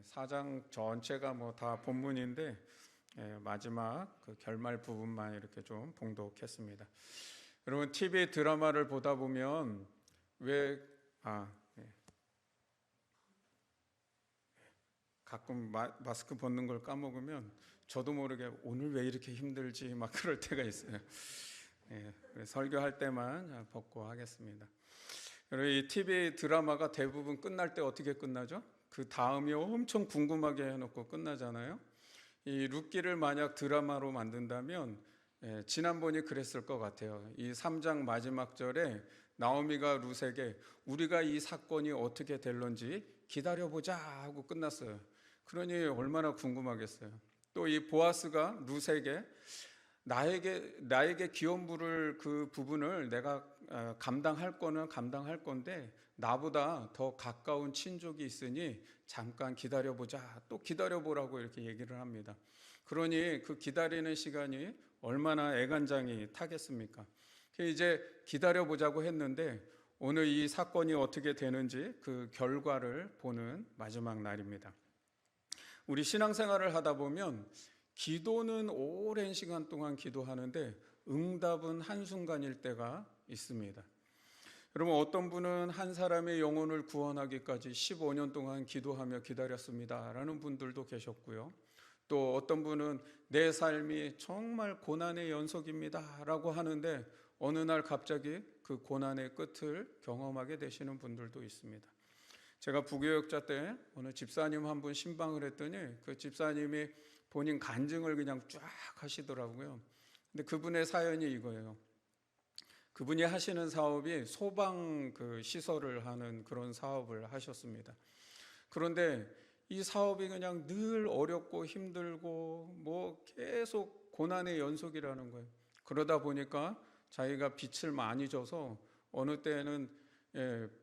4장 전체가 뭐 다 본문인데 마지막 그 결말 부분만 이렇게 좀 봉독했습니다. 여러분 TV 드라마를 보다 보면 왜 가끔 마스크 벗는 걸 까먹으면 저도 모르게 오늘 왜 이렇게 힘들지 막 그럴 때가 있어요. 설교할 때만 벗고 하겠습니다. 여러분 이 TV 드라마가 대부분 끝날 때 어떻게 끝나죠? 그 다음이 엄청 궁금하게 해놓고 끝나잖아요. 이 룻기를 만약 드라마로 만든다면 지난번이 그랬을 것 같아요. 이 3장 마지막 절에 나오미가 룻에게 우리가 이 사건이 어떻게 될런지 기다려보자 하고 끝났어요. 그러니 얼마나 궁금하겠어요. 또 이 보아스가 룻에게 나에게 기업 물을 그 부분을 내가 감당할 거는 감당할 건데 나보다 더 가까운 친족이 있으니 잠깐 기다려보자. 또 기다려보라고 이렇게 얘기를 합니다. 그러니 그 기다리는 시간이 얼마나 애간장이 타겠습니까? 이제 기다려보자고 했는데 오늘 이 사건이 어떻게 되는지 그 결과를 보는 마지막 날입니다. 우리 신앙생활을 하다 보면 기도는 오랜 시간 동안 기도하는데 응답은 한순간일 때가 있습니다. 여러분 어떤 분은 한 사람의 영혼을 구원하기까지 15년 동안 기도하며 기다렸습니다 라는 분들도 계셨고요. 또 어떤 분은 내 삶이 정말 고난의 연속입니다 라고 하는데 어느 날 갑자기 그 고난의 끝을 경험하게 되시는 분들도 있습니다. 제가 부교육자 때 어느 집사님 한 분 신방을 했더니 그 집사님이 본인 간증을 그냥 쫙 하시더라고요. 근데 그분의 사연이 이거예요. 그분이 하시는 사업이 소방 그 시설을 하는 그런 사업을 하셨습니다. 그런데 이 사업이 그냥 늘 어렵고 힘들고 뭐 계속 고난의 연속이라는 거예요. 그러다 보니까 자기가 빚을 많이 져서 어느 때는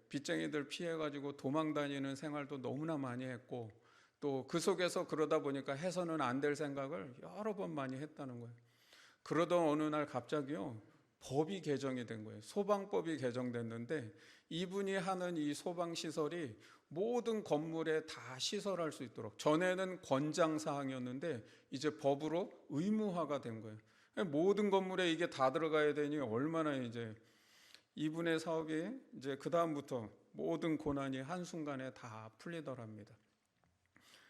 빚쟁이들 피해가지고 도망 다니는 생활도 너무나 많이 했고 또 그 속에서 그러다 보니까 해서는 안 될 생각을 여러 번 많이 했다는 거예요. 그러던 어느 날 갑자기요 법이 개정이 된 거예요. 소방법이 개정됐는데 이분이 하는 이 소방시설이 모든 건물에 다 시설할 수 있도록 전에는 권장사항이었는데 이제 법으로 의무화가 된 거예요. 모든 건물에 이게 다 들어가야 되니 얼마나 이제 이분의 사업이 이제 그 다음부터 모든 고난이 한순간에 다 풀리더랍니다.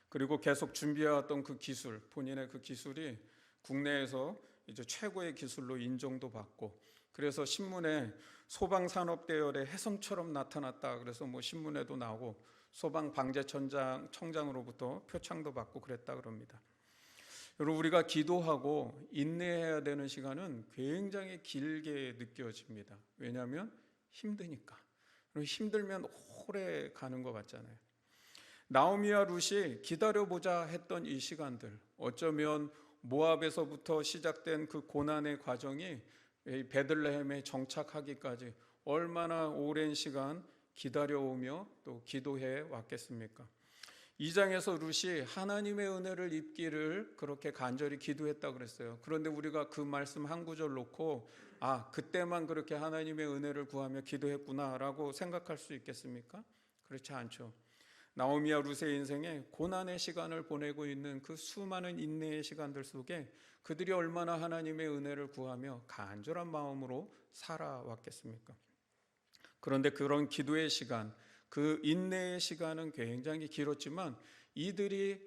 그리고 계속 준비해왔던 그 기술, 본인의 그 기술이 국내에서 이제 최고의 기술로 인정도 받고 그래서 신문에 소방산업대열의 혜성처럼 나타났다 그래서 뭐 신문에도 나오고 소방방재청장으로부터 표창도 받고 그랬다 그럽니다. 여러분 우리가 기도하고 인내해야 되는 시간은 굉장히 길게 느껴집니다. 왜냐하면 힘드니까. 힘들면 오래 가는 것 같잖아요. 나오미와 룻이 기다려보자 했던 이 시간들, 어쩌면 모압에서부터 시작된 그 고난의 과정이 베들레헴에 정착하기까지 얼마나 오랜 시간 기다려오며 또 기도해 왔겠습니까? 2장에서 룻이 하나님의 은혜를 입기를 그렇게 간절히 기도했다고 그랬어요. 그런데 우리가 그 말씀 한 구절 놓고 그때만 그렇게 하나님의 은혜를 구하며 기도했구나라고 생각할 수 있겠습니까? 그렇지 않죠. 나오미와 룻의 인생에 고난의 시간을 보내고 있는 그 수많은 인내의 시간들 속에 그들이 얼마나 하나님의 은혜를 구하며 간절한 마음으로 살아왔겠습니까? 그런데 그런 기도의 시간, 그 인내의 시간은 굉장히 길었지만 이들이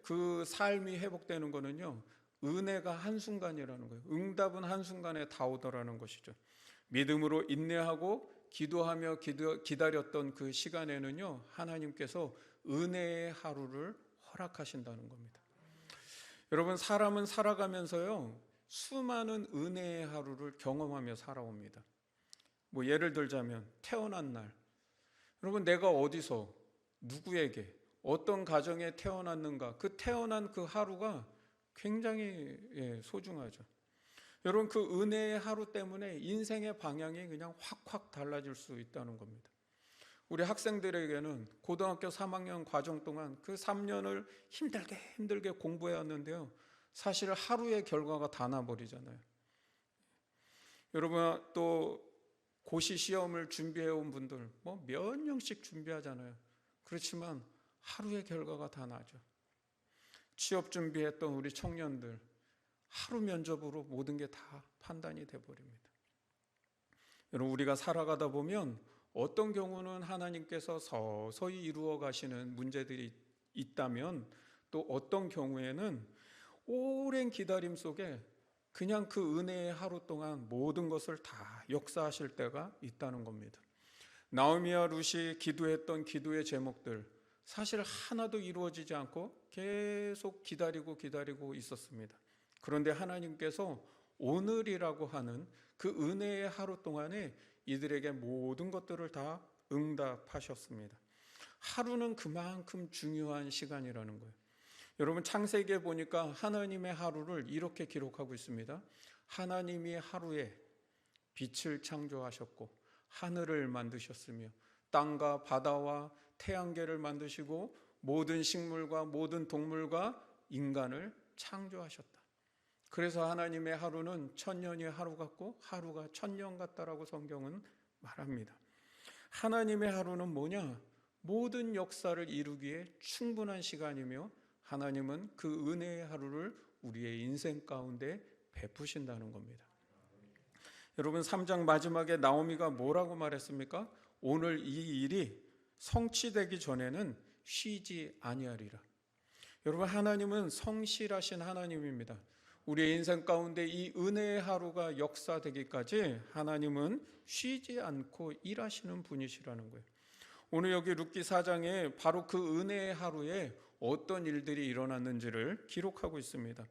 그 삶이 회복되는 거는요 은혜가 한순간이라는 거예요. 응답은 한순간에 다 오더라는 것이죠. 믿음으로 인내하고 기도하며 기다렸던 그 시간에는요 하나님께서 은혜의 하루를 허락하신다는 겁니다. 여러분 사람은 살아가면서요 수많은 은혜의 하루를 경험하며 살아옵니다. 뭐 예를 들자면 태어난 날, 여러분 내가 어디서 누구에게 어떤 가정에 태어났는가, 그 태어난 그 하루가 굉장히 소중하죠. 여러분 그 은혜의 하루 때문에 인생의 방향이 그냥 확확 달라질 수 있다는 겁니다. 우리 학생들에게는 고등학교 3학년 과정 동안 그 3년을 힘들게 공부해왔는데요 사실 하루의 결과가 다 나버리잖아요. 여러분 또 고시 시험을 준비해온 분들 뭐 몇 년씩 준비하잖아요. 그렇지만 하루의 결과가 다 나죠. 취업 준비했던 우리 청년들 하루 면접으로 모든 게 다 판단이 돼버립니다. 여러분, 우리가 살아가다 보면 어떤 경우는 하나님께서 서서히 이루어 가시는 문제들이 있다면, 또 어떤 경우에는 오랜 기다림 속에 그냥 그 은혜의 하루 동안 모든 것을 다 역사하실 때가 있다는 겁니다. 나오미와 룻이 기도했던 기도의 제목들 사실 하나도 이루어지지 않고 계속 기다리고 있었습니다. 그런데 하나님께서 오늘이라고 하는 그 은혜의 하루 동안에 이들에게 모든 것들을 다 응답하셨습니다. 하루는 그만큼 중요한 시간이라는 거예요. 여러분, 창세기에 보니까 하나님의 하루를 이렇게 기록하고 있습니다. 하나님이 하루에 빛을 창조하셨고 하늘을 만드셨으며 땅과 바다와 태양계를 만드시고 모든 식물과 모든 동물과 인간을 창조하셨다. 그래서 하나님의 하루는 천년이 하루 같고 하루가 천년 같다라고 성경은 말합니다. 하나님의 하루는 뭐냐? 모든 역사를 이루기에 충분한 시간이며 하나님은 그 은혜의 하루를 우리의 인생 가운데 베푸신다는 겁니다. 여러분, 3장 마지막에 나오미가 뭐라고 말했습니까? 오늘 이 일이 성취되기 전에는 쉬지 아니하리라. 여러분, 하나님은 성실하신 하나님입니다. 우리의 인생 가운데 이 은혜의 하루가 역사되기까지 하나님은 쉬지 않고 일하시는 분이시라는 거예요. 오늘 여기 룻기 4장에 바로 그 은혜의 하루에 어떤 일들이 일어났는지를 기록하고 있습니다.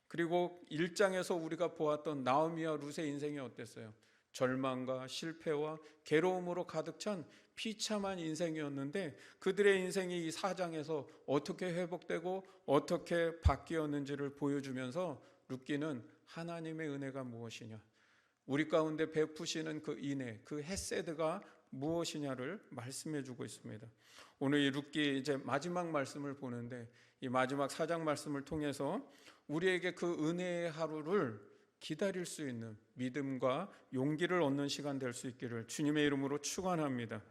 그리고 1장에서 우리가 보았던 나오미와 룻의 인생이 어땠어요? 절망과 실패와 괴로움으로 가득 찬 비참한 인생이었는데 그들의 인생이 이 4장에서 어떻게 회복되고 어떻게 바뀌었는지를 보여주면서 룻기는 하나님의 은혜가 무엇이냐, 우리 가운데 베푸시는 그 인애, 그 헤세드가 무엇이냐를 말씀해 주고 있습니다. 오늘 이 룻기 이제 마지막 말씀을 보는데 이 마지막 4장 말씀을 통해서 우리에게 그 은혜의 하루를 기다릴 수 있는 믿음과 용기를 얻는 시간 될 수 있기를 주님의 이름으로 축원합니다.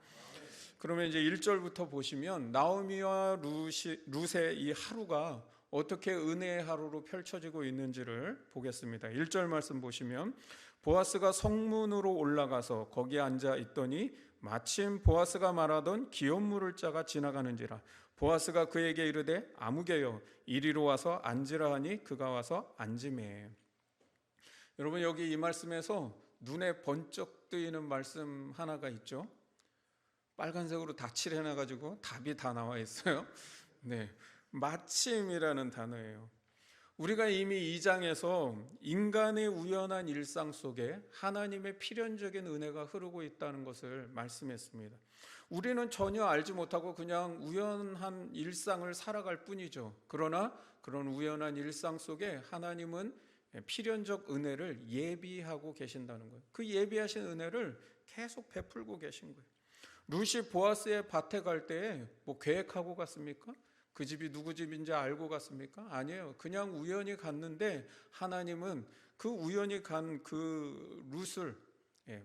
그러면 이제 1절부터 보시면 나오미와 룻의 이 하루가 어떻게 은혜의 하루로 펼쳐지고 있는지를 보겠습니다. 1절 말씀 보시면 보아스가 성문으로 올라가서 거기에 앉아 있더니 마침 보아스가 말하던 기업 물을 자가 지나가는지라. 보아스가 그에게 이르되 아무개여 이리로 와서 앉으라 하니 그가 와서 앉으매. 여러분, 여기 이 말씀에서 눈에 번쩍 뜨이는 말씀 하나가 있죠. 빨간색으로 다 칠해놔가지고 답이 다 나와 있어요. 네, 마침이라는 단어예요. 우리가 이미 2장에서 인간의 우연한 일상 속에 하나님의 필연적인 은혜가 흐르고 있다는 것을 말씀했습니다. 우리는 전혀 알지 못하고 그냥 우연한 일상을 살아갈 뿐이죠. 그러나 그런 우연한 일상 속에 하나님은 필연적 은혜를 예비하고 계신다는 거예요. 그 예비하신 은혜를 계속 베풀고 계신 거예요. 룻이 보아스의 밭에 갈 때에 뭐 계획하고 갔습니까? 그 집이 누구 집인지 알고 갔습니까? 아니에요. 그냥 우연히 갔는데 하나님은 그 우연히 간 그 룻을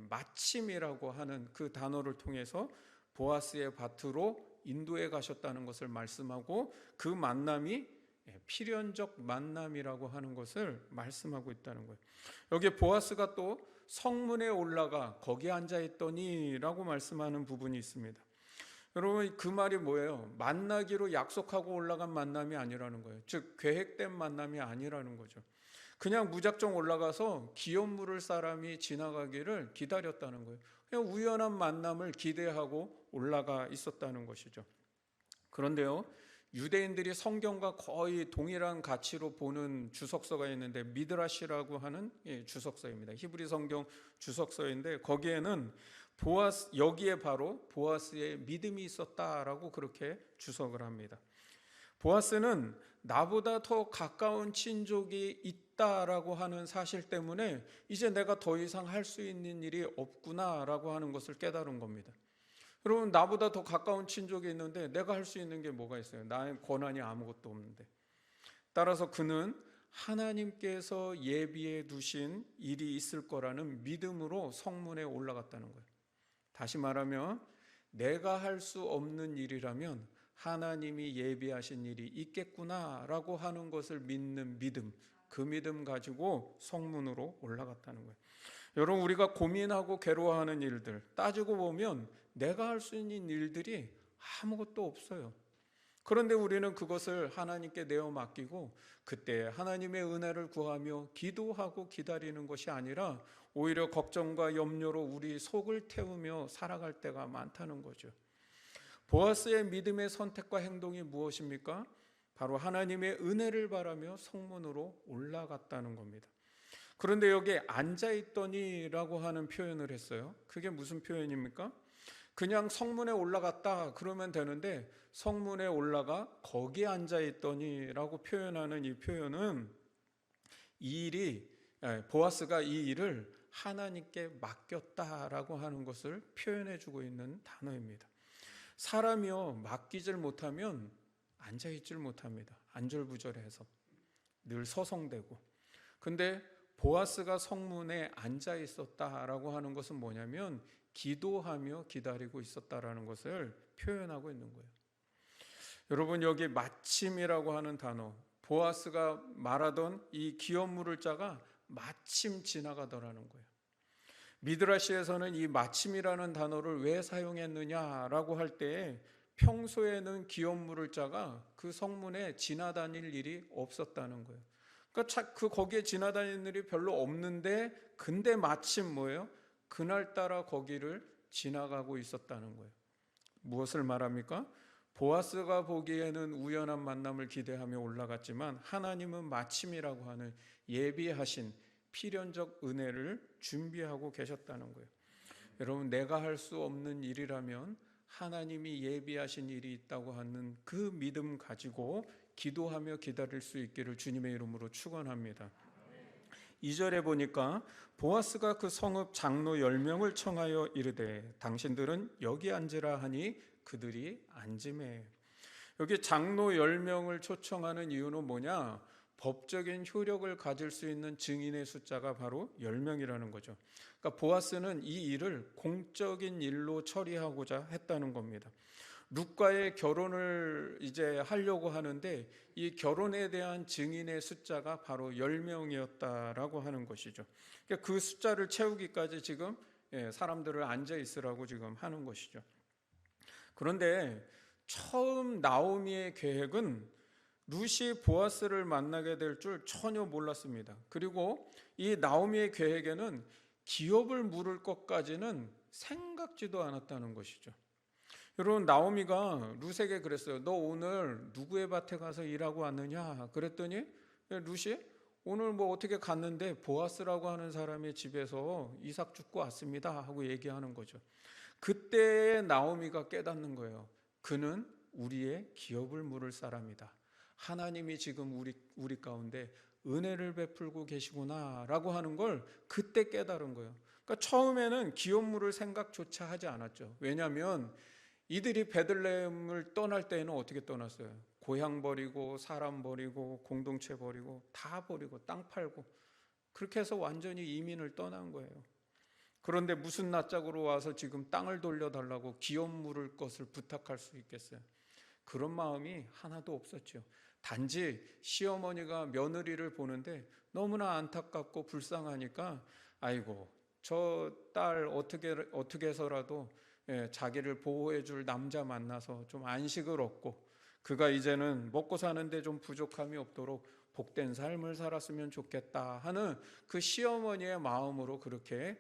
마침이라고 하는 그 단어를 통해서 보아스의 밭으로 인도해 가셨다는 것을 말씀하고 그 만남이 필연적 만남이라고 하는 것을 말씀하고 있다는 거예요. 여기 보아스가 또 성문에 올라가 거기에 앉아있더니 라고 말씀하는 부분이 있습니다. 여러분, 그 말이 뭐예요? 만나기로 약속하고 올라간 만남이 아니라는 거예요. 즉 계획된 만남이 아니라는 거죠. 그냥 무작정 올라가서 기업 물을 사람이 지나가기를 기다렸다는 거예요. 그냥 우연한 만남을 기대하고 올라가 있었다는 것이죠. 그런데요, 유대인들이 성경과 거의 동일한 가치로 보는 주석서가 있는데 미드라시라고 하는 주석서입니다. 히브리 성경 주석서인데 거기에는 여기에 바로 보아스의 믿음이 있었다라고 그렇게 주석을 합니다. 보아스는 나보다 더 가까운 친족이 있다라고 하는 사실 때문에 이제 내가 더 이상 할 수 있는 일이 없구나라고 하는 것을 깨달은 겁니다. 여러분, 나보다 더 가까운 친족이 있는데 내가 할 수 있는 게 뭐가 있어요? 나의 권한이 아무것도 없는데. 따라서 그는 하나님께서 예비해 두신 일이 있을 거라는 믿음으로 성문에 올라갔다는 거예요. 다시 말하면 내가 할 수 없는 일이라면 하나님이 예비하신 일이 있겠구나라고 하는 것을 믿는 믿음, 그 믿음 가지고 성문으로 올라갔다는 거예요. 여러분, 우리가 고민하고 괴로워하는 일들 따지고 보면 내가 할 수 있는 일들이 아무것도 없어요. 그런데 우리는 그것을 하나님께 내어 맡기고 그때 하나님의 은혜를 구하며 기도하고 기다리는 것이 아니라 오히려 걱정과 염려로 우리 속을 태우며 살아갈 때가 많다는 거죠. 보아스의 믿음의 선택과 행동이 무엇입니까? 바로 하나님의 은혜를 바라며 성문으로 올라갔다는 겁니다. 그런데 여기에 앉아있더니라고 하는 표현을 했어요. 그게 무슨 표현입니까? 그냥 성문에 올라갔다 그러면 되는데 성문에 올라가 거기에 앉아있더니라고 표현하는 이 표현은 이 일이 보아스가 이 일을 하나님께 맡겼다라고 하는 것을 표현해주고 있는 단어입니다. 사람이요 맡기질 못하면 앉아있질 못합니다. 안절부절해서 늘 서성대고. 근데 보아스가 성문에 앉아 있었다라고 하는 것은 뭐냐면 기도하며 기다리고 있었다라는 것을 표현하고 있는 거예요. 여러분, 여기 마침이라고 하는 단어, 보아스가 말하던 이 기업 물을 자가 마침 지나가더라는 거예요. 미드라시에서는 이 마침이라는 단어를 왜 사용했느냐라고 할 때에 평소에는 기업 물을 자가 그 성문에 지나다닐 일이 없었다는 거예요. 그러니까 거기에 지나다니는 일이 별로 없는데 근데 마침 뭐예요? 그날따라 거기를 지나가고 있었다는 거예요. 무엇을 말합니까? 보아스가 보기에는 우연한 만남을 기대하며 올라갔지만 하나님은 마침이라고 하는 예비하신 필연적 은혜를 준비하고 계셨다는 거예요. 여러분, 내가 할 수 없는 일이라면 하나님이 예비하신 일이 있다고 하는 그 믿음 가지고 기도하며 기다릴 수 있기를 주님의 이름으로 축원합니다. 2절에 보니까 보아스가 그 성읍 장로 10명을 청하여 이르되 당신들은 여기 앉으라 하니 그들이 앉으매. 여기 장로 10명을 초청하는 이유는 뭐냐? 법적인 효력을 가질 수 있는 증인의 숫자가 바로 10명이라는 거죠. 그러니까 보아스는 이 일을 공적인 일로 처리하고자 했다는 겁니다. 룻과의 결혼을 이제 하려고 하는데 이 결혼에 대한 증인의 숫자가 바로 10명이었다라고 하는 것이죠. 그러니까 그 숫자를 채우기까지 지금 사람들을 앉아 있으라고 지금 하는 것이죠. 그런데 처음 나오미의 계획은 룻이 보아스를 만나게 될 줄 전혀 몰랐습니다. 그리고 이 나오미의 계획에는 기업을 물을 것까지는 생각지도 않았다는 것이죠. 여러분, 나오미가 룻에게 그랬어요. 너 오늘 누구의 밭에 가서 일하고 왔느냐? 그랬더니 룻이 오늘 뭐 어떻게 갔는데 보아스라고 하는 사람의 집에서 이삭 줍고 왔습니다 하고 얘기하는 거죠. 그때 나오미가 깨닫는 거예요. 그는 우리의 기업을 물을 사람이다. 하나님이 지금 우리 가운데 은혜를 베풀고 계시구나 라고 하는 걸 그때 깨달은 거예요. 그러니까 처음에는 기업 물을 생각조차 하지 않았죠. 왜냐하면 이들이 베들레헴을 떠날 때에는 어떻게 떠났어요? 고향 버리고 사람 버리고 공동체 버리고 다 버리고 땅 팔고 그렇게 해서 완전히 이민을 떠난 거예요. 그런데 무슨 낯짝으로 와서 지금 땅을 돌려달라고 기업 물을 것을 부탁할 수 있겠어요? 그런 마음이 하나도 없었죠. 단지 시어머니가 며느리를 보는데 너무나 안타깝고 불쌍하니까 아이고 저 딸 어떻게 해서라도 자기를 보호해 줄 남자 만나서 좀 안식을 얻고 그가 이제는 먹고 사는데 좀 부족함이 없도록 복된 삶을 살았으면 좋겠다 하는 그 시어머니의 마음으로 그렇게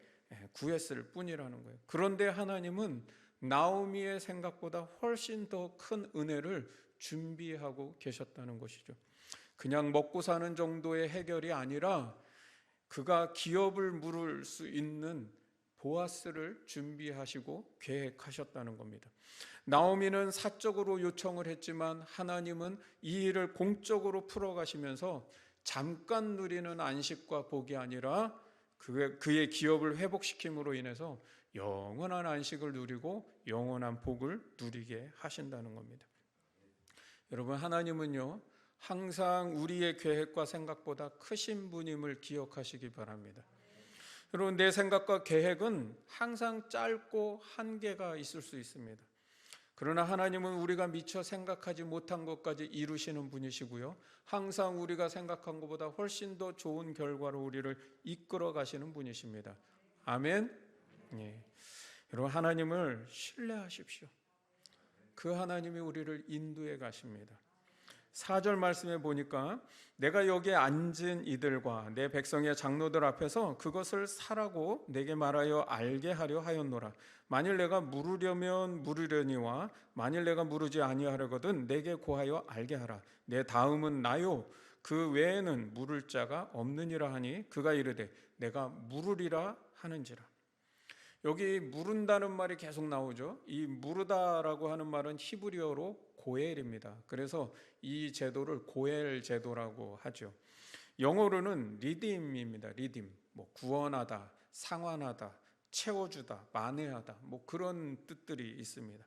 구했을 뿐이라는 거예요. 그런데 하나님은 나오미의 생각보다 훨씬 더 큰 은혜를 준비하고 계셨다는 것이죠. 그냥 먹고 사는 정도의 해결이 아니라 그가 기업을 물을 수 있는 보아스를 준비하시고 계획하셨다는 겁니다. 나오미는 사적으로 요청을 했지만 하나님은 이 일을 공적으로 풀어가시면서 잠깐 누리는 안식과 복이 아니라 그의 기업을 회복시킴으로 인해서 영원한 안식을 누리고 영원한 복을 누리게 하신다는 겁니다. 여러분, 하나님은요 항상 우리의 계획과 생각보다 크신 분임을 기억하시기 바랍니다. 여러분, 내 생각과 계획은 항상 짧고 한계가 있을 수 있습니다. 그러나 하나님은 우리가 미처 생각하지 못한 것까지 이루시는 분이시고요. 항상 우리가 생각한 것보다 훨씬 더 좋은 결과로 우리를 이끌어 가시는 분이십니다. 아멘. 예. 여러분, 하나님을 신뢰하십시오. 그 하나님이 우리를 인도해 가십니다. 4절 말씀에 보니까 내가 여기에 앉은 이들과 내 백성의 장로들 앞에서 그것을 사라고 내게 말하여 알게 하려 하였노라. 만일 내가 물으려면 물으려니와 만일 내가 물으지 아니하려거든 내게 고하여 알게 하라. 내 다음은 나요 그 외에는 물을 자가 없느니라 하니 그가 이르되 내가 물으리라 하는지라. 여기 물은다는 말이 계속 나오죠. 이 물으다라고 하는 말은 히브리어로 고엘입니다. 그래서 이 제도를 고엘 제도라고 하죠. 영어로는 리딤입니다. 리딤. 구원하다, 상환하다, 채워주다, 만회하다, 그런 뜻들이 있습니다.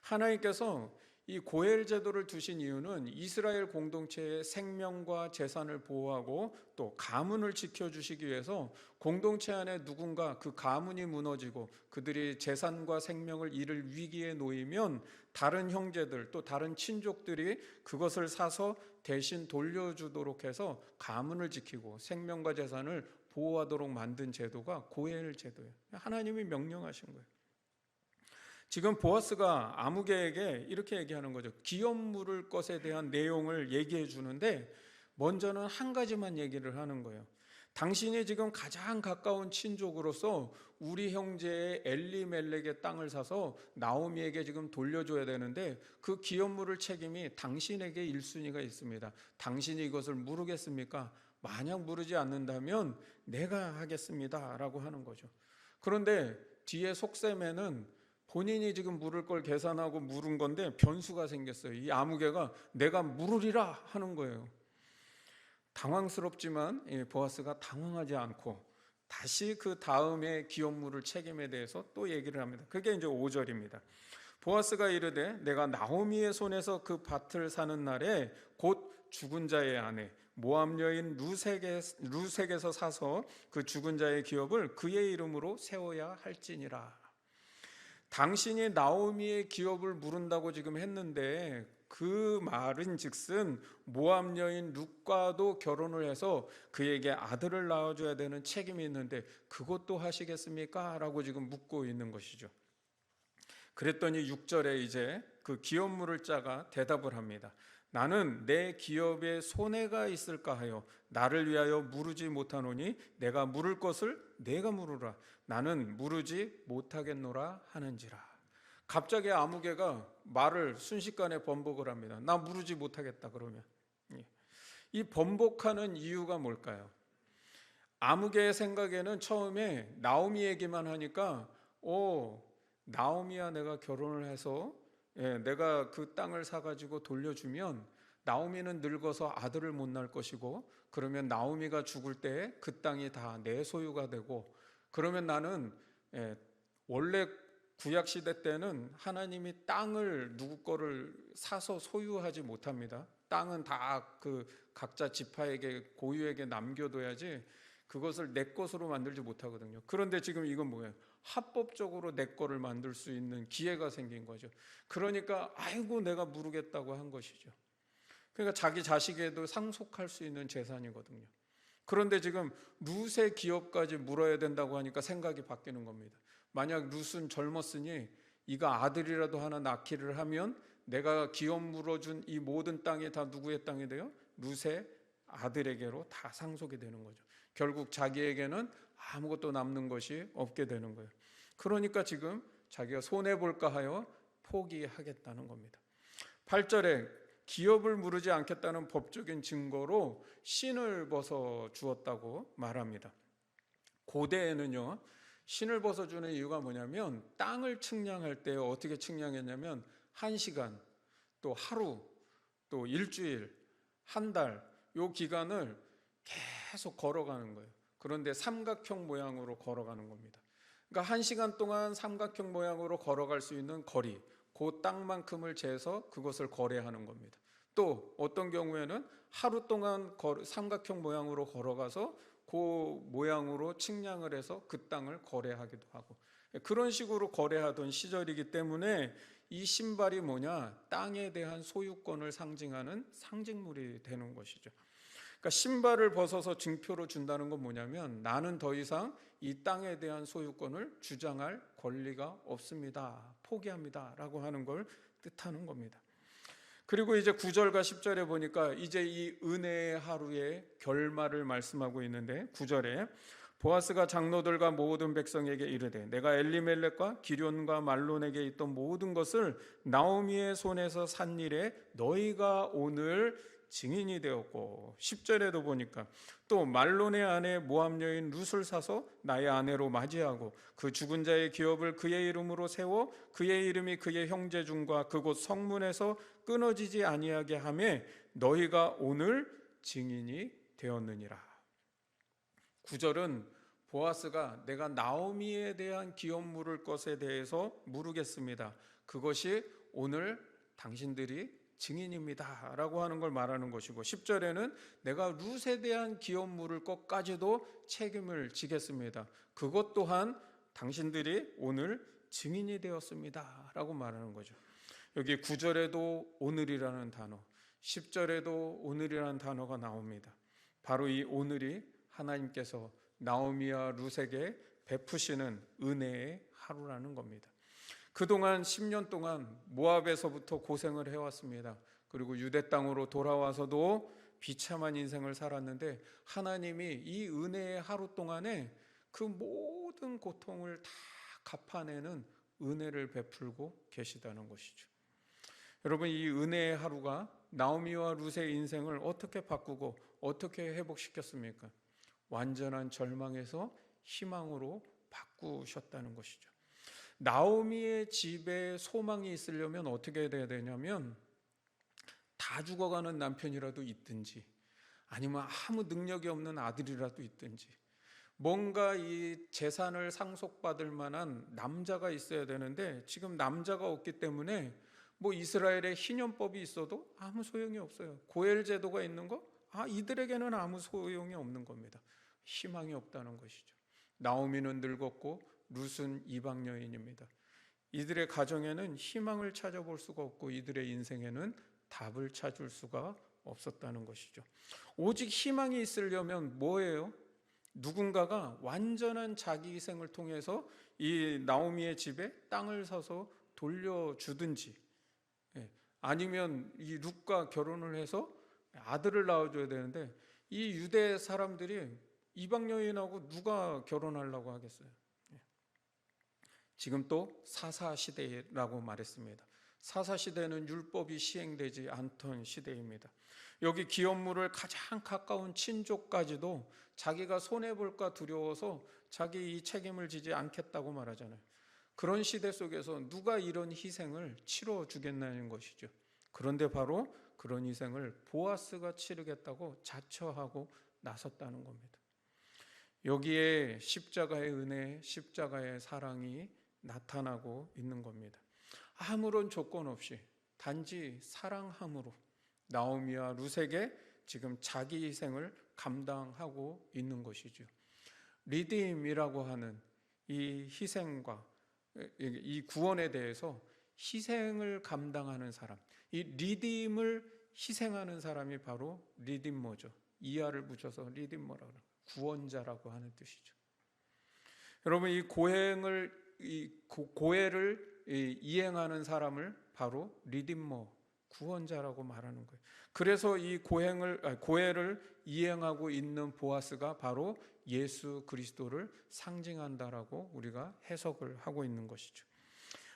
하나님께서 이 고엘 제도를 두신 이유는 이스라엘 공동체의 생명과 재산을 보호하고 또 가문을 지켜주시기 위해서 공동체 안에 누군가 그 가문이 무너지고 그들이 재산과 생명을 잃을 위기에 놓이면 다른 형제들 또 다른 친족들이 그것을 사서 대신 돌려주도록 해서 가문을 지키고 생명과 재산을 보호하도록 만든 제도가 고엘 제도예요. 하나님이 명령하신 거예요. 지금 보아스가 아무개에게 이렇게 얘기하는 거죠. 기업 물을 것에 대한 내용을 얘기해 주는데 먼저는 한 가지만 얘기를 하는 거예요. 당신이 지금 가장 가까운 친족으로서 우리 형제의 엘리멜렉의 땅을 사서 나오미에게 지금 돌려줘야 되는데 그 기업 물을 책임이 당신에게 1순위가 있습니다. 당신이 이것을 물으겠습니까? 만약 물으지 않는다면 내가 하겠습니다 라고 하는 거죠. 그런데 뒤에 속셈에는 본인이 지금 물을 걸 계산하고 물은 건데 변수가 생겼어요. 이 아무개가 내가 물으리라 하는 거예요. 당황스럽지만 보아스가 당황하지 않고 다시 그 다음에 기업물을 책임에 대해서 또 얘기를 합니다. 그게 이제 5절입니다. 보아스가 이르되 내가 나오미의 손에서 그 밭을 사는 날에 곧 죽은 자의 아내 모압 여인 루색에서 사서 그 죽은 자의 기업을 그의 이름으로 세워야 할지니라. 당신이 나오미의 기업을 물은다고 지금 했는데 그 말은 즉슨 모압 여인 룻과도 결혼을 해서 그에게 아들을 낳아줘야 되는 책임이 있는데 그것도 하시겠습니까? 라고 지금 묻고 있는 것이죠. 그랬더니 6절에 이제 그 기업 물을 자가 대답을 합니다. 나는 내 기업에 손해가 있을까 하여 나를 위하여 물으지 못하노니 내가 물을 것을 내가 물으라. 나는 물으지 못하겠노라 하는지라. 갑자기 아무개가 말을 순식간에 번복을 합니다. 나 물으지 못하겠다 그러면. 이 번복하는 이유가 뭘까요? 아무개의 생각에는 처음에 나오미 얘기만 하니까 나오미야 내가 결혼을 해서 내가 그 땅을 사가지고 돌려주면 나오미는 늙어서 아들을 못 낳을 것이고 그러면 나오미가 죽을 때 그 땅이 다 내 소유가 되고 그러면 나는 원래 구약시대 때는 하나님이 땅을 누구 거를 사서 소유하지 못합니다. 땅은 다 그 각자 지파에게 고유에게 남겨둬야지 그것을 내 것으로 만들지 못하거든요. 그런데 지금 이건 뭐예요? 합법적으로 내 거를 만들 수 있는 기회가 생긴 거죠. 그러니까 아이고 내가 물으겠다고 한 것이죠. 그러니까 자기 자식에도 상속할 수 있는 재산이거든요. 그런데 지금 룻의 기업까지 물어야 된다고 하니까 생각이 바뀌는 겁니다. 만약 룻은 젊었으니 이가 아들이라도 하나 낳기를 하면 내가 기업 물어준 이 모든 땅이 다 누구의 땅이 돼요? 룻의 아들에게로 다 상속이 되는 거죠. 결국 자기에게는 아무것도 남는 것이 없게 되는 거예요. 그러니까 지금 자기가 손해볼까 하여 포기하겠다는 겁니다. 8절에 기업을 물으지 않겠다는 법적인 증거로 신을 벗어 주었다고 말합니다. 고대에는요, 신을 벗어 주는 이유가 뭐냐면 땅을 측량할 때 어떻게 측량했냐면 1시간, 또 하루, 또 일주일, 한 달, 요 기간을 계속 걸어가는 거예요. 그런데 삼각형 모양으로 걸어가는 겁니다. 그러니까 1시간 동안 삼각형 모양으로 걸어갈 수 있는 거리, 그 땅만큼을 재서 그것을 거래하는 겁니다. 또 어떤 경우에는 하루 동안 삼각형 모양으로 걸어가서 그 모양으로 측량을 해서 그 땅을 거래하기도 하고 그런 식으로 거래하던 시절이기 때문에 이 신발이 뭐냐? 땅에 대한 소유권을 상징하는 상징물이 되는 것이죠. 그러니까 신발을 벗어서 증표로 준다는 건 뭐냐면 나는 더 이상 이 땅에 대한 소유권을 주장할 권리가 없습니다. 포기합니다. 라고 하는 걸 뜻하는 겁니다. 그리고 이제 9절과 10절에 보니까 이제 이 은혜의 하루의 결말을 말씀하고 있는데 9절에 보아스가 장로들과 모든 백성에게 이르되 내가 엘리멜렉과 기럨과 말론에게 있던 모든 것을 나오미의 손에서 산 일에 너희가 오늘 증인이 되었고 10절에도 보니까 또 말론의 아내 모압 여인 룻을 사서 나의 아내로 맞이하고 그 죽은 자의 기업을 그의 이름으로 세워 그의 이름이 그의 형제 중과 그곳 성문에서 끊어지지 아니하게 하며 너희가 오늘 증인이 되었느니라. 9절은 보아스가 내가 나오미에 대한 기업 물을 것에 대해서 물으겠습니다. 그것이 오늘 당신들이 증인입니다 라고 하는 걸 말하는 것이고 10절에는 내가 룻에 대한 기업 물을 것까지도 책임을 지겠습니다. 그것 또한 당신들이 오늘 증인이 되었습니다 라고 말하는 거죠. 여기 9절에도 오늘이라는 단어, 10절에도 오늘이라는 단어가 나옵니다. 바로 이 오늘이 하나님께서 나오미와 룻에게 베푸시는 은혜의 하루라는 겁니다. 그동안 10년 동안 모압에서부터 고생을 해왔습니다. 그리고 유대 땅으로 돌아와서도 비참한 인생을 살았는데 하나님이 이 은혜의 하루 동안에 그 모든 고통을 다 갚아내는 은혜를 베풀고 계시다는 것이죠. 여러분, 이 은혜의 하루가 나오미와 룻의 인생을 어떻게 바꾸고 어떻게 회복시켰습니까? 완전한 절망에서 희망으로 바꾸셨다는 것이죠. 나오미의 집에 소망이 있으려면 어떻게 돼야 되냐면 다 죽어가는 남편이라도 있든지 아니면 아무 능력이 없는 아들이라도 있든지 뭔가 이 재산을 상속받을 만한 남자가 있어야 되는데 지금 남자가 없기 때문에 뭐 이스라엘의 희년법이 있어도 아무 소용이 없어요. 고엘 제도가 있는 거? 이들에게는 아무 소용이 없는 겁니다. 희망이 없다는 것이죠. 나오미는 늙었고 룻은 이방 여인입니다. 이들의 가정에는 희망을 찾아볼 수가 없고 이들의 인생에는 답을 찾을 수가 없었다는 것이죠. 오직 희망이 있으려면 뭐예요? 누군가가 완전한 자기 희생을 통해서 이 나오미의 집에 땅을 사서 돌려주든지 아니면 이 룻과 결혼을 해서 아들을 낳아줘야 되는데 이 유대 사람들이 이방 여인하고 누가 결혼하려고 하겠어요? 지금 또 사사시대라고 말했습니다. 사사시대는 율법이 시행되지 않던 시대입니다. 여기 기업물을 가장 가까운 친족까지도 자기가 손해볼까 두려워서 자기 이 책임을 지지 않겠다고 말하잖아요. 그런 시대 속에서 누가 이런 희생을 치러주겠냐는 것이죠. 그런데 바로 그런 희생을 보아스가 치르겠다고 자처하고 나섰다는 겁니다. 여기에 십자가의 은혜, 십자가의 사랑이 나타나고 있는 겁니다. 아무런 조건 없이 단지 사랑함으로 나오미와 룻에게 지금 자기 희생을 감당하고 있는 것이죠. 리딤이라고 하는 이 희생과 이 구원에 대해서 희생을 감당하는 사람, 이 리딤을 희생하는 사람이 바로 리딤머죠. 이하를 붙여서 리딤머라고 합니다. 구원자라고 하는 뜻이죠. 여러분, 이 고해를 이행하는 사람을 바로 리딤머, 구원자라고 말하는 거예요. 그래서 이 고해를 이행하고 있는 보아스가 바로 예수 그리스도를 상징한다라고 우리가 해석을 하고 있는 것이죠.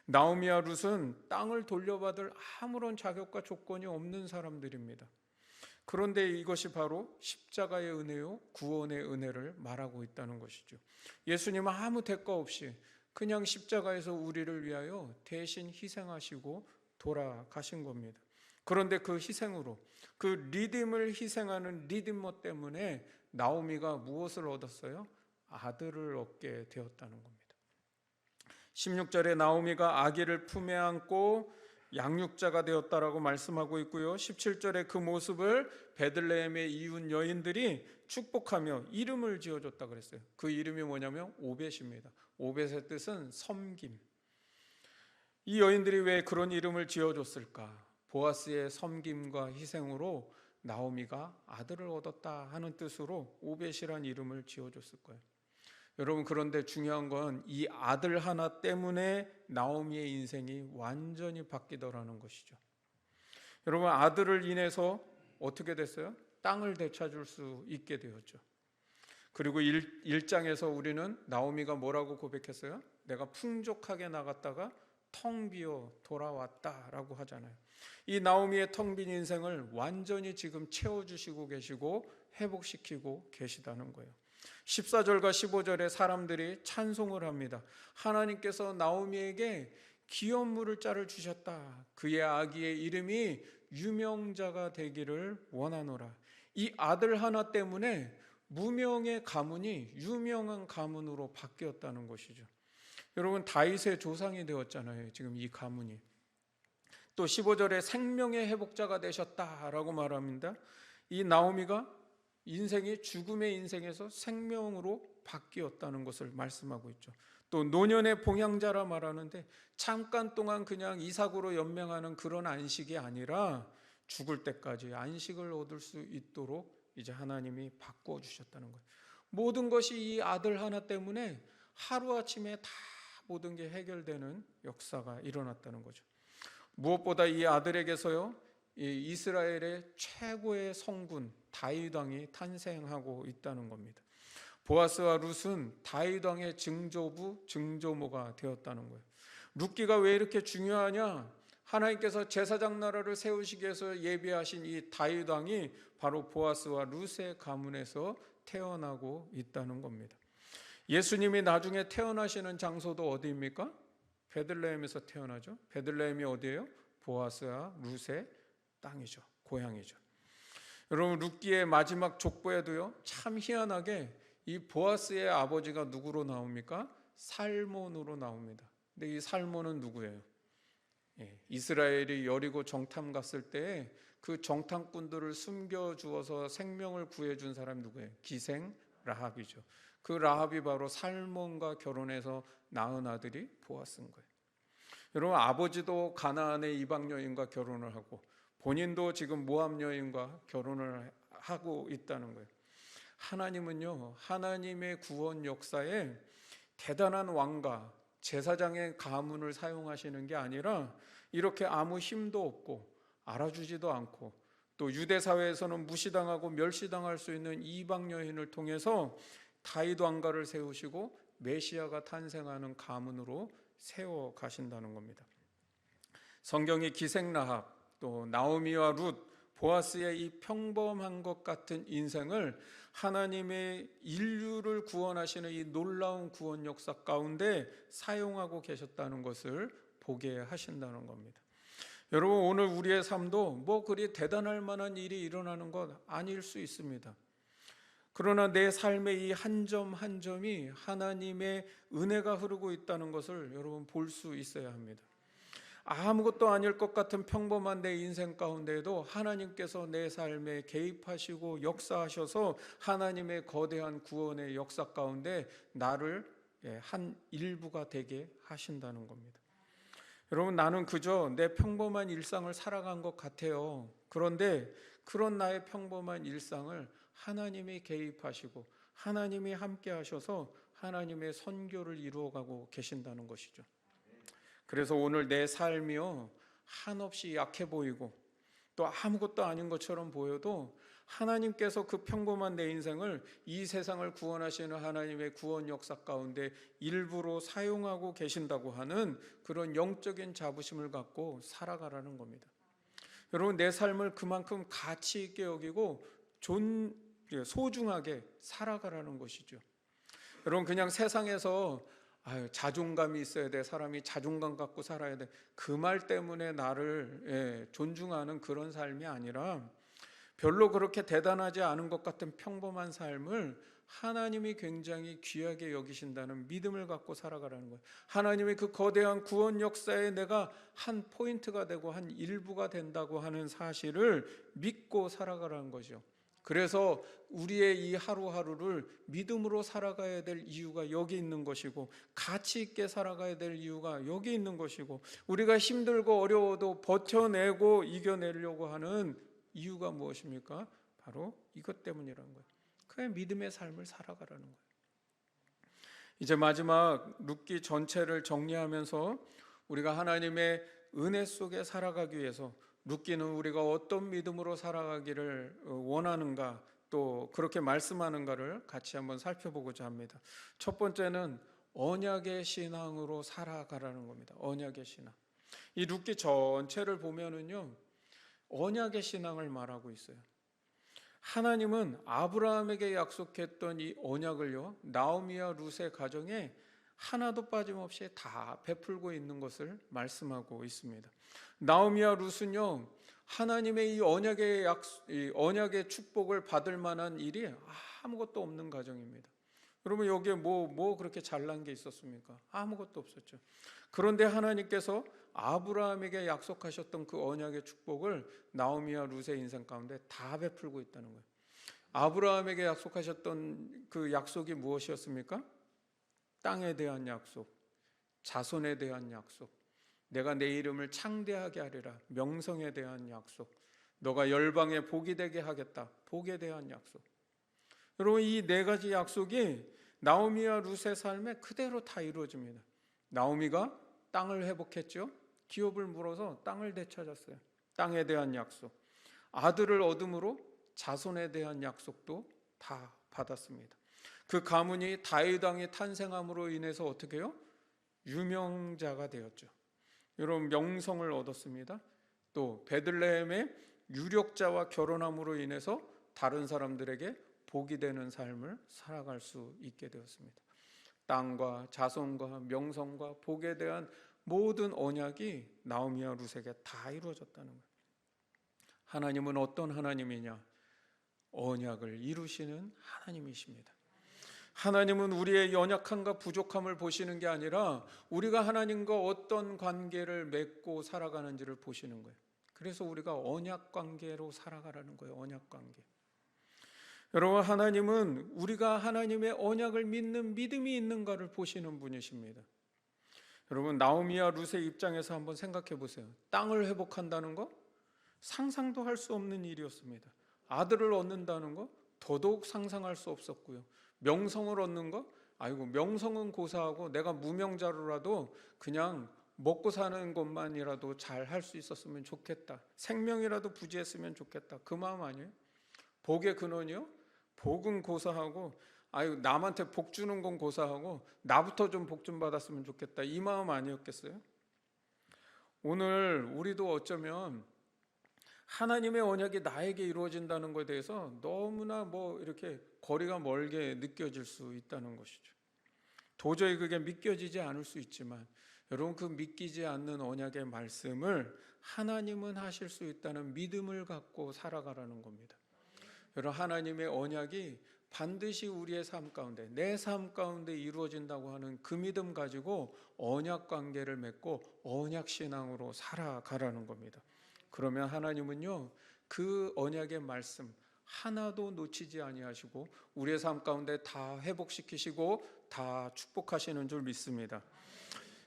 나오미와 룻은 땅을 돌려받을 아무런 자격과 조건이 없는 사람들입니다. 그런데 이것이 바로 십자가의 은혜요, 구원의 은혜를 말하고 있다는 것이죠. 예수님은 아무 대가 없이 그냥 십자가에서 우리를 위하여 대신 희생하시고 돌아가신 겁니다. 그런데 그 희생으로, 그 리딤을 희생하는 리딤머 때문에 나오미가 무엇을 얻었어요? 아들을 얻게 되었다는 겁니다. 16절에 나오미가 아기를 품에 안고 양육자가 되었다라고 말씀하고 있고요. 17절에 그 모습을 베들레헴의 이웃 여인들이 축복하며 이름을 지어줬다 그랬어요. 그 이름이 뭐냐면 오벳입니다. 오벳의 뜻은 섬김. 이 여인들이 왜 그런 이름을 지어줬을까? 보아스의 섬김과 희생으로 나오미가 아들을 얻었다 하는 뜻으로 오벳이란 이름을 지어줬을 거예요. 여러분, 그런데 중요한 건 이 아들 하나 때문에 나오미의 인생이 완전히 바뀌더라는 것이죠. 여러분, 아들을 인해서 어떻게 됐어요? 땅을 되찾을 수 있게 되었죠. 그리고 1장에서 우리는 나오미가 뭐라고 고백했어요? 내가 풍족하게 나갔다가 텅 비어 돌아왔다라고 하잖아요. 이 나오미의 텅 빈 인생을 완전히 지금 채워주시고 계시고 회복시키고 계시다는 거예요. 14절과 15절에 사람들이 찬송을 합니다. 하나님께서 나오미에게 기업물을 짤을 주셨다. 그의 아기의 이름이 유명자가 되기를 원하노라. 이 아들 하나 때문에 무명의 가문이 유명한 가문으로 바뀌었다는 것이죠. 여러분, 다윗의 조상이 되었잖아요. 지금 이 가문이. 또 15절에 생명의 회복자가 되셨다라고 말합니다. 이 나오미가 인생이 죽음의 인생에서 생명으로 바뀌었다는 것을 말씀하고 있죠. 또 노년의 봉양자라 말하는데 잠깐 동안 그냥 이삭으로 연명하는 그런 안식이 아니라 죽을 때까지 안식을 얻을 수 있도록 이제 하나님이 바꾸어 주셨다는 거예요. 모든 것이 이 아들 하나 때문에 하루아침에 다 모든 게 해결되는 역사가 일어났다는 거죠. 무엇보다 이 아들에게서요, 이 이스라엘의 최고의 성군 다윗 왕이 탄생하고 있다는 겁니다. 보아스와 룻은 다윗 왕의 증조부, 증조모가 되었다는 거예요. 룻기가 왜 이렇게 중요하냐? 하나님께서 제사장 나라를 세우시기 위해서 예비하신 이 다윗 왕이 바로 보아스와 룻의 가문에서 태어나고 있다는 겁니다. 예수님이 나중에 태어나시는 장소도 어디입니까? 베들레헴에서 태어나죠. 베들레헴이 어디예요? 보아스와 룻의 땅이죠. 고향이죠. 여러분, 룻기의 마지막 족보에도요, 참 희한하게 이 보아스의 아버지가 누구로 나옵니까? 살몬으로 나옵니다. 근데 이 살몬은 누구예요? 이스라엘이 여리고 정탐 갔을 때 그 정탐꾼들을 숨겨주어서 생명을 구해준 사람이 누구예요? 기생 라합이죠. 그 라합이 바로 살몬과 결혼해서 낳은 아들이 보아스인 거예요. 여러분, 아버지도 가나안의 이방 여인과 결혼을 하고 본인도 지금 모압 여인과 결혼을 하고 있다는 거예요. 하나님은요, 하나님의 구원 역사에 대단한 왕가, 제사장의 가문을 사용하시는 게 아니라 이렇게 아무 힘도 없고 알아주지도 않고 또 유대 사회에서는 무시당하고 멸시당할 수 있는 이방 여인을 통해서 다윗 왕가를 세우시고 메시아가 탄생하는 가문으로 세워 가신다는 겁니다. 성경이 기생 라합, 또 나오미와 룻, 보아스의 이 평범한 것 같은 인생을 하나님의 인류를 구원하시는 이 놀라운 구원 역사 가운데 사용하고 계셨다는 것을 보게 하신다는 겁니다. 여러분, 오늘 우리의 삶도 뭐 그리 대단할 만한 일이 일어나는 것 아닐 수 있습니다. 그러나 내 삶의 이 한 점 한 점이 하나님의 은혜가 흐르고 있다는 것을 여러분 볼 수 있어야 합니다. 아무것도 아닐 것 같은 평범한 내 인생 가운데에도 하나님께서 내 삶에 개입하시고 역사하셔서 하나님의 거대한 구원의 역사 가운데 나를 한 일부가 되게 하신다는 겁니다. 여러분, 나는 그저 내 평범한 일상을 살아간 것 같아요. 그런데 그런 나의 평범한 일상을 하나님이 개입하시고 하나님이 함께 하셔서 하나님의 선교를 이루어가고 계신다는 것이죠. 그래서 오늘 내 삶이요, 한없이 약해 보이고 또 아무것도 아닌 것처럼 보여도 하나님께서 그 평범한 내 인생을 이 세상을 구원하시는 하나님의 구원 역사 가운데 일부로 사용하고 계신다고 하는 그런 영적인 자부심을 갖고 살아가라는 겁니다. 여러분, 내 삶을 그만큼 가치 있게 여기고 소중하게 살아가라는 것이죠. 여러분, 그냥 세상에서 자존감이 있어야 돼, 사람이 자존감 갖고 살아야 돼, 그 말 때문에 나를 존중하는 그런 삶이 아니라 별로 그렇게 대단하지 않은 것 같은 평범한 삶을 하나님이 굉장히 귀하게 여기신다는 믿음을 갖고 살아가라는 거예요. 하나님의 그 거대한 구원 역사에 내가 한 포인트가 되고 한 일부가 된다고 하는 사실을 믿고 살아가라는 거죠. 그래서 우리의 이 하루하루를 믿음으로 살아가야 될 이유가 여기 있는 것이고, 가치 있게 살아가야 될 이유가 여기 있는 것이고, 우리가 힘들고 어려워도 버텨내고 이겨내려고 하는 이유가 무엇입니까? 바로 이것 때문이라는 거예요. 그의 믿음의 삶을 살아가라는 거예요. 이제 마지막 룻기 전체를 정리하면서 우리가 하나님의 은혜 속에 살아가기 위해서 룻기는 우리가 어떤 믿음으로 살아가기를 원하는가, 또 그렇게 말씀하는가를 같이 한번 살펴보고자 합니다. 첫 번째는 언약의 신앙으로 살아가라는 겁니다. 언약의 신앙. 이 룻기 전체를 보면은요, 언약의 신앙을 말하고 있어요. 하나님은 아브라함에게 약속했던 이 언약을요, 나오미와 룻의 가정에 하나도 빠짐없이 다 베풀고 있는 것을 말씀하고 있습니다. 나오미와 룻은요, 하나님의 이 언약의 축복을 받을 만한 일이 아무것도 없는 가정입니다. 여러분, 여기에 뭐 그렇게 잘난 게 있었습니까? 아무것도 없었죠. 그런데 하나님께서 아브라함에게 약속하셨던 그 언약의 축복을 나오미와 룻의 인생 가운데 다 베풀고 있다는 거예요. 아브라함에게 약속하셨던 그 약속이 무엇이었습니까? 땅에 대한 약속, 자손에 대한 약속, 내가 내 이름을 창대하게 하리라, 명성에 대한 약속, 너가 열방에 복이 되게 하겠다, 복에 대한 약속. 여러분, 이 네 가지 약속이 나오미와 룻의 삶에 그대로 다 이루어집니다. 나오미가 땅을 회복했죠. 기업을 물어서 땅을 되찾았어요. 땅에 대한 약속. 아들을 얻음으로 자손에 대한 약속도 다 받았습니다. 그 가문이 다윗 왕이 탄생함으로 인해서 어떻게 해요? 유명자가 되었죠. 여러분, 명성을 얻었습니다. 또 베들레헴의 유력자와 결혼함으로 인해서 다른 사람들에게 복이 되는 삶을 살아갈 수 있게 되었습니다. 땅과 자손과 명성과 복에 대한 모든 언약이 나오미와 룻에게 다 이루어졌다는 거예요. 하나님은 어떤 하나님이냐? 언약을 이루시는 하나님이십니다. 하나님은 우리의 연약함과 부족함을 보시는 게 아니라 우리가 하나님과 어떤 관계를 맺고 살아가는지를 보시는 거예요. 그래서 우리가 언약 관계로 살아가라는 거예요. 언약 관계. 여러분, 하나님은 우리가 하나님의 언약을 믿는 믿음이 있는가를 보시는 분이십니다. 여러분, 나오미와 룻의 입장에서 한번 생각해 보세요. 땅을 회복한다는 거 상상도 할 수 없는 일이었습니다. 아들을 얻는다는 거 더더욱 상상할 수 없었고요. 명성을 얻는 거, 아이고 명성은 고사하고 내가 무명자로라도 그냥 먹고 사는 것만이라도 잘 할 수 있었으면 좋겠다. 생명이라도 부지했으면 좋겠다. 그 마음 아니에요? 복의 근원이요? 복은 고사하고, 아유 남한테 복 주는 건 고사하고 나부터 좀 복 좀 받았으면 좋겠다. 이 마음 아니었겠어요? 오늘 우리도 어쩌면 하나님의 언약이 나에게 이루어진다는 것에 대해서 너무나 이렇게 거리가 멀게 느껴질 수 있다는 것이죠. 도저히 그게 믿겨지지 않을 수 있지만 여러분, 그 믿기지 않는 언약의 말씀을 하나님은 하실 수 있다는 믿음을 갖고 살아가라는 겁니다. 여러분, 하나님의 언약이 반드시 우리의 삶 가운데, 내 삶 가운데 이루어진다고 하는 그 믿음 가지고 언약 관계를 맺고 언약 신앙으로 살아가라는 겁니다. 그러면 하나님은요, 그 언약의 말씀 하나도 놓치지 아니하시고 우리의 삶 가운데 다 회복시키시고 다 축복하시는 줄 믿습니다.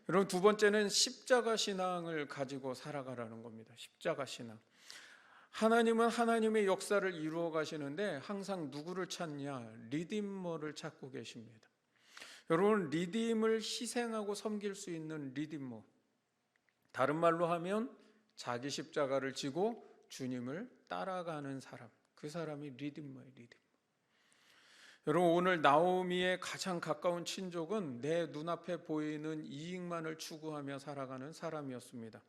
여러분, 두 번째는 십자가 신앙을 가지고 살아가라는 겁니다. 십자가 신앙. 하나님은 하나님의 역사를 이루어 가시는데 항상 누구를 찾냐? 리디머를 찾고 계십니다. 여러분, 리딤을 희생하고 섬길 수 있는 리디머, 다른 말로 하면 자기 십자가를 지고 주님을 따라가는 사람, 그 사람이 리디머예요. 리디머. 여러분, 오늘 나오미의 가장 가까운 친족은 내 눈앞에 보이는 이익만을 추구하며 살아가는 사람이었습니다.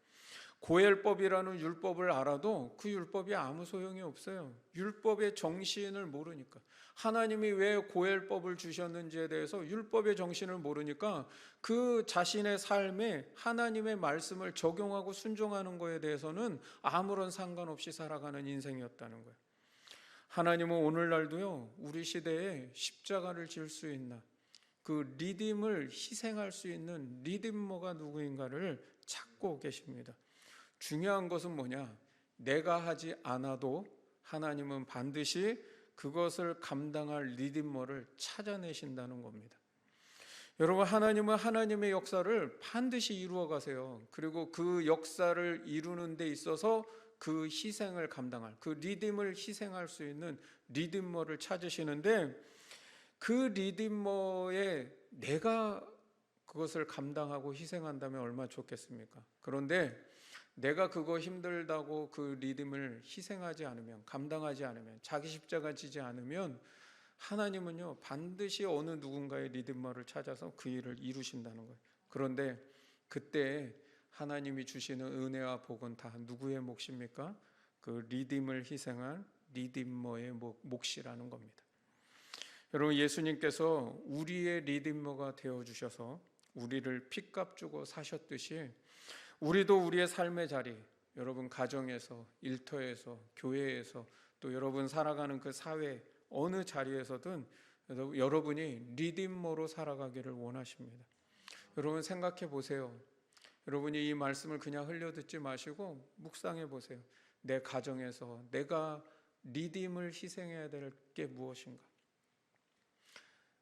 고엘법이라는 율법을 알아도 그 율법이 아무 소용이 없어요. 율법의 정신을 모르니까. 하나님이 왜 고엘법을 주셨는지에 대해서 율법의 정신을 모르니까 그 자신의 삶에 하나님의 말씀을 적용하고 순종하는 것에 대해서는 아무런 상관없이 살아가는 인생이었다는 거예요. 하나님은 오늘날도요, 우리 시대에 십자가를 질 수 있는 그 리딤을 희생할 수 있는 리딤머가 누구인가를 찾고 계십니다. 중요한 것은 뭐냐? 내가 하지 않아도 하나님은 반드시 그것을 감당할 리디머를 찾아내신다는 겁니다. 여러분, 하나님은 하나님의 역사를 반드시 이루어 가세요. 그리고 그 역사를 이루는 데 있어서 그 희생을 감당할, 그 리딤을 희생할 수 있는 리디머를 찾으시는데, 그 리디머에 내가 그것을 감당하고 희생한다면 얼마나 좋겠습니까? 그런데 내가 그거 힘들다고 그 리딤을 희생하지 않으면, 감당하지 않으면, 자기 십자가 지지 않으면 하나님은요 반드시 어느 누군가의 리디머를 찾아서 그 일을 이루신다는 거예요. 그런데 그때 하나님이 주시는 은혜와 복은 다 누구의 몫입니까? 그 리딤을 희생한 리디머의 몫이라는 겁니다. 여러분, 예수님께서 우리의 리디머가 되어주셔서 우리를 핏값 주고 사셨듯이 우리도 우리의 삶의 자리, 여러분 가정에서, 일터에서, 교회에서, 또 여러분 살아가는 그 사회 어느 자리에서든 여러분이 리디머로 살아가기를 원하십니다. 여러분 생각해 보세요. 여러분이 이 말씀을 그냥 흘려듣지 마시고 묵상해 보세요. 내 가정에서 내가 리딤을 희생해야 될 게 무엇인가?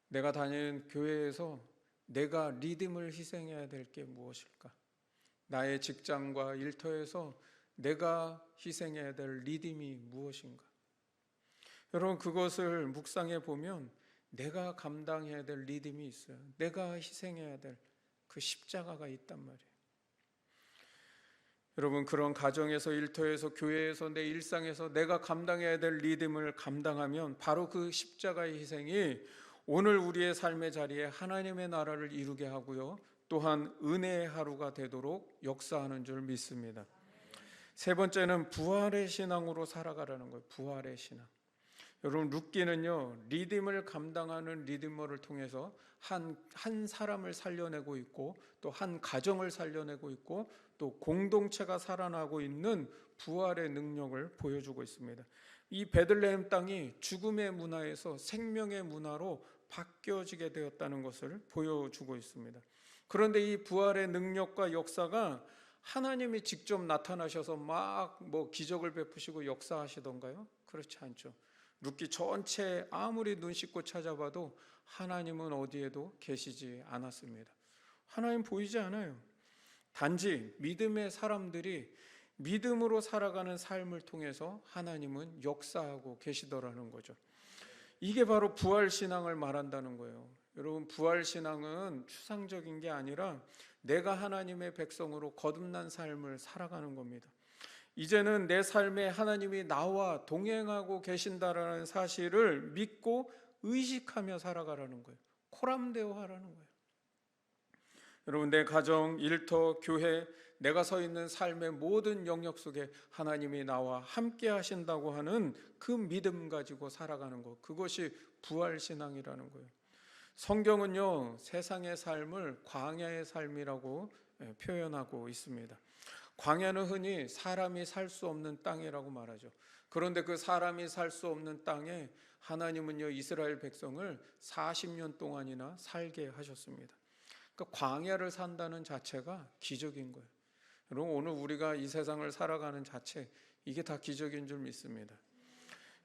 내가 다니는 교회에서 내가 리딤을 희생해야 될 게 무엇일까? 나의 직장과 일터에서 내가 희생해야 될 리딤이 무엇인가? 여러분, 그것을 묵상해 보면 내가 감당해야 될 리딤이 있어요. 내가 희생해야 될 그 십자가가 있단 말이에요. 여러분, 그런 가정에서, 일터에서, 교회에서, 내 일상에서 내가 감당해야 될 리딤을 감당하면 바로 그 십자가의 희생이 오늘 우리의 삶의 자리에 하나님의 나라를 이루게 하고요, 또한 은혜의 하루가 되도록 역사하는 줄 믿습니다. 세 번째는 부활의 신앙으로 살아가라는 거예요. 부활의 신앙. 여러분, 룻기는요 리딤을 감당하는 리디머를 통해서 한 사람을 살려내고 있고, 또 한 가정을 살려내고 있고, 또 공동체가 살아나고 있는 부활의 능력을 보여주고 있습니다. 이 베들레헴 땅이 죽음의 문화에서 생명의 문화로 바뀌어지게 되었다는 것을 보여주고 있습니다. 그런데 이 부활의 능력과 역사가 하나님이 직접 나타나셔서 막 기적을 베푸시고 역사하시던가요? 그렇지 않죠. 룻기 전체 아무리 눈 씻고 찾아봐도 하나님은 어디에도 계시지 않았습니다. 하나님 보이지 않아요. 단지 믿음의 사람들이 믿음으로 살아가는 삶을 통해서 하나님은 역사하고 계시더라는 거죠. 이게 바로 부활신앙을 말한다는 거예요. 여러분, 부활신앙은 추상적인 게 아니라 내가 하나님의 백성으로 거듭난 삶을 살아가는 겁니다. 이제는 내 삶에 하나님이 나와 동행하고 계신다라는 사실을 믿고 의식하며 살아가라는 거예요. 코람데오 하라는 거예요. 여러분, 내 가정, 일터, 교회, 내가 서 있는 삶의 모든 영역 속에 하나님이 나와 함께 하신다고 하는 그 믿음 가지고 살아가는 것, 그것이 부활신앙이라는 거예요. 성경은요 세상의 삶을 광야의 삶이라고 표현하고 있습니다. 광야는 흔히 사람이 살 수 없는 땅이라고 말하죠. 그런데 그 사람이 살 수 없는 땅에 하나님은요 이스라엘 백성을 40년 동안이나 살게 하셨습니다. 그러니까 광야를 산다는 자체가 기적인 거예요. 여러분, 오늘 우리가 이 세상을 살아가는 자체, 이게 다 기적인 줄 믿습니다.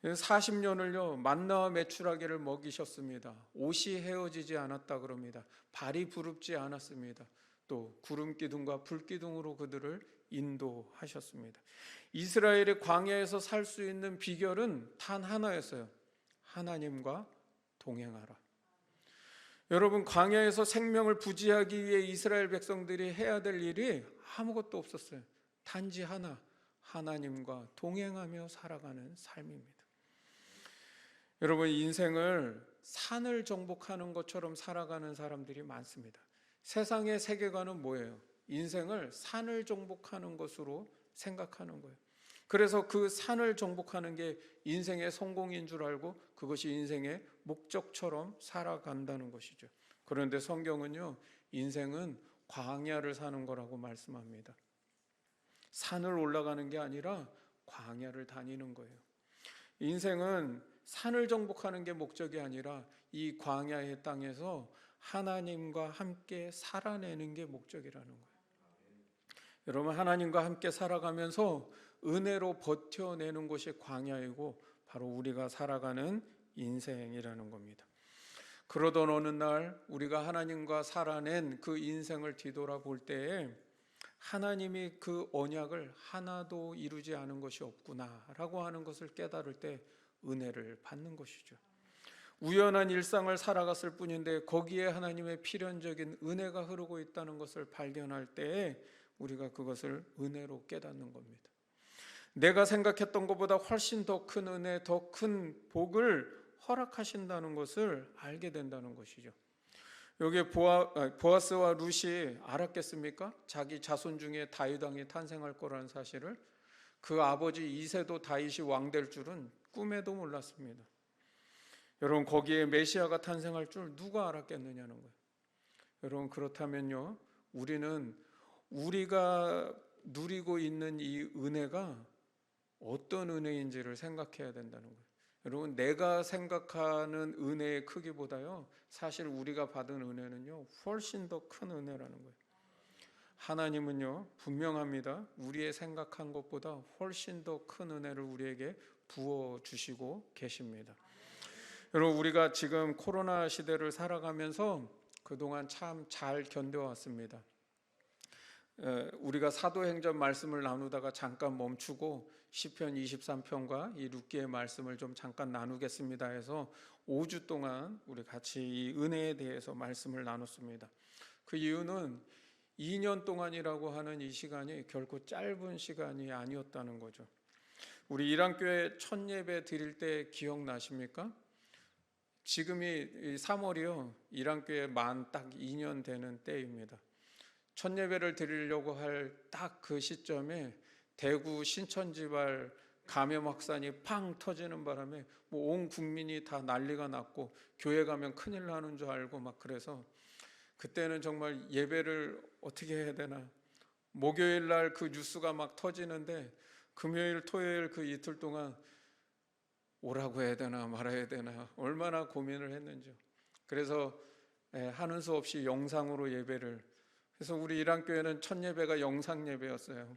40년을요 만나와 메추라기를 먹이셨습니다. 옷이 헤어지지 않았다 그럽니다. 발이 부릅지 않았습니다. 또 구름 기둥과 불 기둥으로 그들을 인도하셨습니다. 이스라엘의 광야에서 살 수 있는 비결은 단 하나였어요. 하나님과 동행하라. 여러분, 광야에서 생명을 부지하기 위해 이스라엘 백성들이 해야 될 일이 아무것도 없었어요. 단지 하나, 하나님과 동행하며 살아가는 삶입니다. 여러분, 인생을 산을 정복하는 것처럼 살아가는 사람들이 많습니다. 세상의 세계관은 뭐예요? 인생을 산을 정복하는 것으로 생각하는 거예요. 그래서 그 산을 정복하는 게 인생의 성공인 줄 알고 그것이 인생의 목적처럼 살아간다는 것이죠. 그런데 성경은요, 인생은 광야를 사는 거라고 말씀합니다. 산을 올라가는 게 아니라 광야를 다니는 거예요. 인생은 산을 정복하는 게 목적이 아니라 이 광야의 땅에서 하나님과 함께 살아내는 게 목적이라는 거예요. 여러분, 하나님과 함께 살아가면서 은혜로 버텨내는 것이 광야이고 바로 우리가 살아가는 인생이라는 겁니다. 그러던 어느 날 우리가 하나님과 살아낸 그 인생을 뒤돌아볼 때에 하나님이 그 언약을 하나도 이루지 않은 것이 없구나라고 하는 것을 깨달을 때 은혜를 받는 것이죠. 우연한 일상을 살아갔을 뿐인데 거기에 하나님의 필연적인 은혜가 흐르고 있다는 것을 발견할 때에 우리가 그것을 은혜로 깨닫는 겁니다. 내가 생각했던 것보다 훨씬 더 큰 은혜, 더 큰 복을 허락하신다는 것을 알게 된다는 것이죠. 여기에 보아스와 룻이 알았겠습니까? 자기 자손 중에 다윗 왕이 탄생할 거라는 사실을. 그 아버지 이새도 다윗이 왕 될 줄은 꿈에도 몰랐습니다. 여러분, 거기에 메시아가 탄생할 줄 누가 알았겠느냐는 거예요. 여러분, 그렇다면요, 우리는 우리가 누리고 있는 이 은혜가 어떤 은혜인지를 생각해야 된다는 거예요. 여러분, 내가 생각하는 은혜의 크기보다요, 사실 우리가 받은 은혜는요, 훨씬 더 큰 은혜라는 거예요. 하나님은요, 분명합니다. 우리의 생각한 것보다 훨씬 더 큰 은혜를 우리에게 부어주시고 계십니다. 여러분, 우리가 지금 코로나 시대를 살아가면서 그동안 참 잘 견뎌왔습니다. 우리가 사도행전 말씀을 나누다가 잠깐 멈추고 시편 23편과 이 룻기의 말씀을 좀 잠깐 나누겠습니다 해서 5주 동안 우리 같이 이 은혜에 대해서 말씀을 나눴습니다. 그 이유는 2년 동안이라고 하는 이 시간이 결코 짧은 시간이 아니었다는 거죠. 우리 일안교회 첫 예배 드릴 때 기억나십니까? 지금이 3월이요, 일안교회 만 딱 2년 되는 때입니다. 첫 예배를 드리려고 할 딱 그 시점에 대구 신천지발 감염 확산이 팡 터지는 바람에 온 국민이 다 난리가 났고 교회 가면 큰일 나는 줄 알고 막 그래서 그때는 정말 예배를 어떻게 해야 되나, 목요일 날 그 뉴스가 막 터지는데 금요일 토요일 그 이틀 동안 오라고 해야 되나 말아야 되나 얼마나 고민을 했는지요. 그래서 하는 수 없이 영상으로 예배를, 그래서 우리 일안교회는 첫 예배가 영상 예배였어요.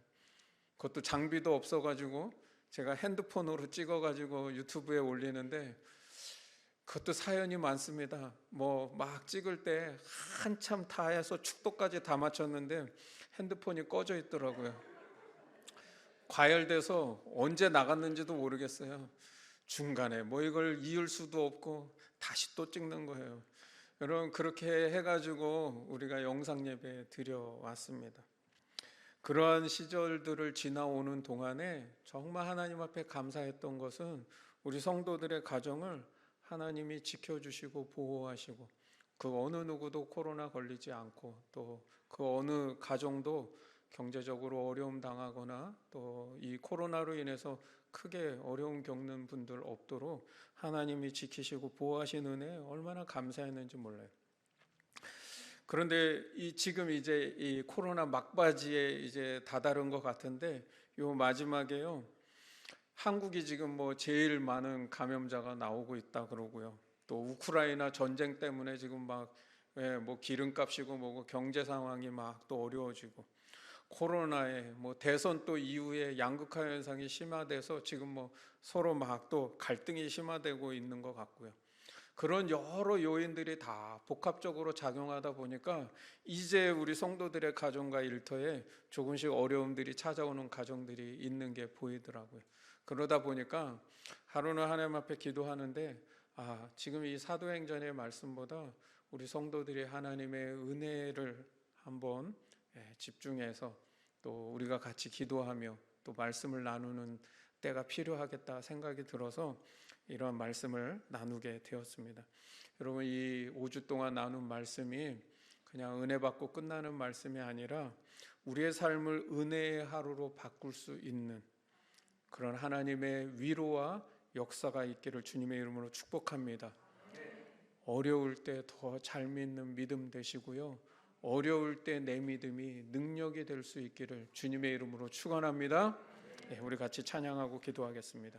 그것도 장비도 없어가지고 제가 핸드폰으로 찍어가지고 유튜브에 올리는데 그것도 사연이 많습니다. 뭐 막 찍을 때 한참 다 해서 축도까지 다 마쳤는데 핸드폰이 꺼져 있더라고요. 과열돼서 언제 나갔는지도 모르겠어요. 중간에 뭐 이걸 이을 수도 없고 다시 또 찍는 거예요. 여러분, 그렇게 해가지고 우리가 영상 예배 드려왔습니다. 그러한 시절들을 지나오는 동안에 정말 하나님 앞에 감사했던 것은 우리 성도들의 가정을 하나님이 지켜주시고 보호하시고 그 어느 누구도 코로나 걸리지 않고 또 그 어느 가정도 경제적으로 어려움 당하거나 또 이 코로나로 인해서 크게 어려움 겪는 분들 없도록 하나님이 지키시고 보호하신 은혜 얼마나 감사했는지 몰라요. 그런데 지금 이제 이 코로나 막바지에 이제 다다른 것 같은데 요 마지막에요, 한국이 지금 뭐 제일 많은 감염자가 나오고 있다 그러고요. 또 우크라이나 전쟁 때문에 지금 막 뭐 기름값이고 뭐고 경제 상황이 막 또 어려워지고 코로나에 뭐 대선 또 이후에 양극화 현상이 심화돼서 지금 뭐 서로 막 또 갈등이 심화되고 있는 것 같고요. 그런 여러 요인들이 다 복합적으로 작용하다 보니까 이제 우리 성도들의 가정과 일터에 조금씩 어려움들이 찾아오는 가정들이 있는 게 보이더라고요. 그러다 보니까 하루는 하나님 앞에 기도하는데 지금 이 사도행전의 말씀보다 우리 성도들이 하나님의 은혜를 한번 집중해서 또 우리가 같이 기도하며 또 말씀을 나누는 때가 필요하겠다 생각이 들어서 이러한 말씀을 나누게 되었습니다. 여러분, 이 5주 동안 나눈 말씀이 그냥 은혜 받고 끝나는 말씀이 아니라 우리의 삶을 은혜의 하루로 바꿀 수 있는 그런 하나님의 위로와 역사가 있기를 주님의 이름으로 축복합니다. 어려울 때 더 잘 믿는 믿음 되시고요, 어려울 때 내 믿음이 능력이 될 수 있기를 주님의 이름으로 축원합니다. 우리 같이 찬양하고 기도하겠습니다.